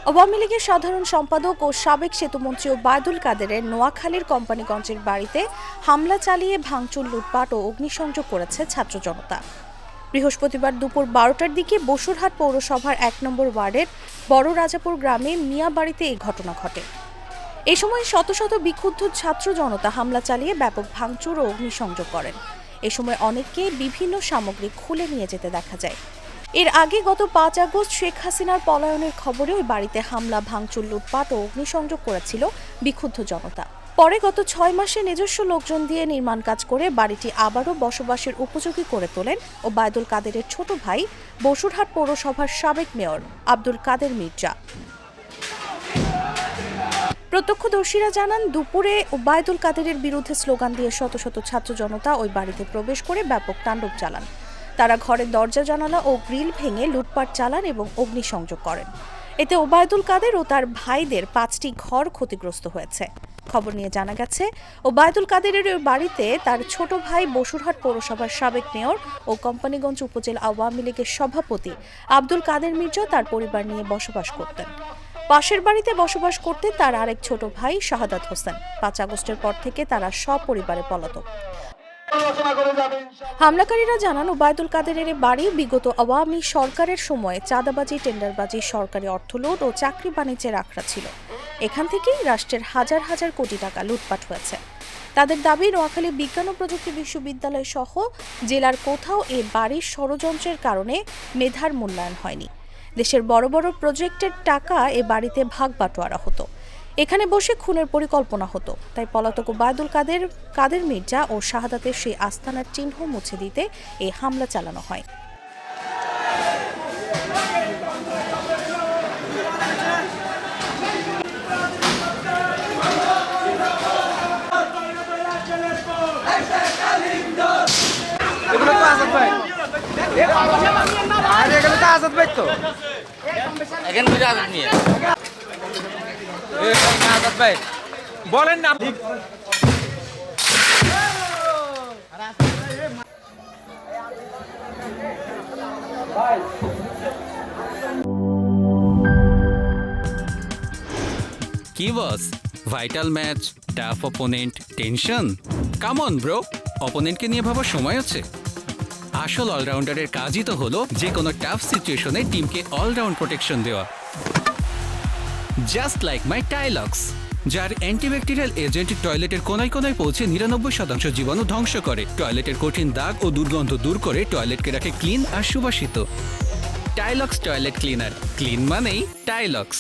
আওয়ামী লীগের সাধারণ সম্পাদক ও সাবেক সেতুমন্ত্রী ওবায়দুল কাদেরের নোয়াখালীর কোম্পানিগঞ্জের বাড়িতে হামলা চালিয়ে ভাঙচুর, লুটপাট ও অগ্নিসংযোগ করেছে ছাত্র জনতা। বৃহস্পতিবার দুপুর ১২টার দিকে বসুরহাট পৌরসভার ১ নম্বর ওয়ার্ডের বড় রাজাপুর গ্রামে মিয়া বাড়িতে এই ঘটনা ঘটে। এ সময় শত শত বিক্ষুব্ধ ছাত্র জনতা হামলা চালিয়ে ব্যাপক ভাঙচুর ও অগ্নিসংযোগ করেন। এ সময় অনেককে বিভিন্ন সামগ্রী খুলে নিয়ে যেতে দেখা যায়। এর আগে গত ৫ আগস্ট শেখ হাসিনার পলায়নের খবরে ওই বাড়িতে হামলা, ভাঙচুর, লুটপাট ও অগ্নিসংযোগ করেছিল বিক্ষুব্ধ জনতা। পরে গত ৬ মাসে নিজস্ব লোকজন দিয়ে নির্মাণ কাজ করে বাড়িটি আবারও বসবাসের উপযোগী করে তোলেন ওবায়দুল কাদেরের ছোট ভাই, বসুরহাট পৌরসভার সাবেক মেয়র আব্দুল কাদের মির্জা। প্রত্যক্ষদর্শীরা জানান, দুপুরে ওবায়দুল কাদেরের বিরুদ্ধে স্লোগান দিয়ে শত শত ছাত্র জনতা ওই বাড়িতে প্রবেশ করে ব্যাপক তাণ্ডব চালান। তারা ঘরের দরজা, জানালা ও গ্রিল ভেঙে লুটপাট চালান এবং অগ্নিসংযোগ করেন। এতে ওবায়দুল কাদের ও তার ভাইদের ৫টি ঘর ক্ষতিগ্রস্ত হয়েছে। খবর নিয়ে জানা গেছে, ওবায়দুল কাদেরের ওই বাড়িতে তার ছোট ভাই, বসুরহাট পৌরসভার সাবেক মেয়র ও কোম্পানিগঞ্জ উপজেলা আওয়ামী লীগের সভাপতি আব্দুল কাদের মির্জা তার পরিবার নিয়ে বসবাস করতেন। পাশের বাড়িতে বসবাস করতেন তার আরেক ছোট ভাই শাহাদাত হোসেন। ৫ আগস্টের পর থেকে তারা সপরিবারে পলাতক। হামলাকারীরা জানান, ওবায়দুল কাদেরের বাড়ি বিগত আওয়ামী সরকারের সময়ে চাঁদাবাজি, টেন্ডারবাজি, সরকারি অর্থ লুট ও চাকরি বাণিজ্যের আখড়া ছিল। এখান থেকেই রাষ্ট্রের হাজার হাজার কোটি টাকা লুটপাট হয়েছে। তাদের দাবি, নোয়াখালী বিজ্ঞান ও প্রযুক্তি বিশ্ববিদ্যালয় সহ জেলার কোথাও এ বাড়ির ষড়যন্ত্রের কারণে মেধার মূল্যায়ন হয়নি। দেশের বড় বড় প্রজেক্টের টাকা এ বাড়িতে ভাগ বাটোয়ারা হতো। এখানে বসে খুনের পরিকল্পনা হতো। তাই পলাতক ওবায়দুল কাদের মির্জা ও শাহাদাতের সেই আস্তানার চিহ্ন মুছে দিতে এই হামলা চালানো হয়। বলেন না কি boss, vital match, tough opponent, tension? Come on bro, অপোনেন্টকে নিয়ে ভাবার সময় আছে। আসল অলরাউন্ডারের কাজই তো হলো যে কোনো টাফ সিচুয়েশনে টিমকে অলরাউন্ড প্রোটেকশন দেওয়া। জাস্ট লাইক মাই টাইলক্স, যার অ্যান্টিব্যাকটেরিয়াল এজেন্ট টয়লেটের কোনায় কোনায় পৌঁছে ৯৯% জীবাণু ধ্বংস করে, টয়লেটের কঠিন দাগ ও দুর্গন্ধ দূর করে টয়লেটকে রাখে ক্লিন আর সুবাসিত। টাইলক্স টয়লেট ক্লিনার, ক্লিন মানেই টাইলক্স।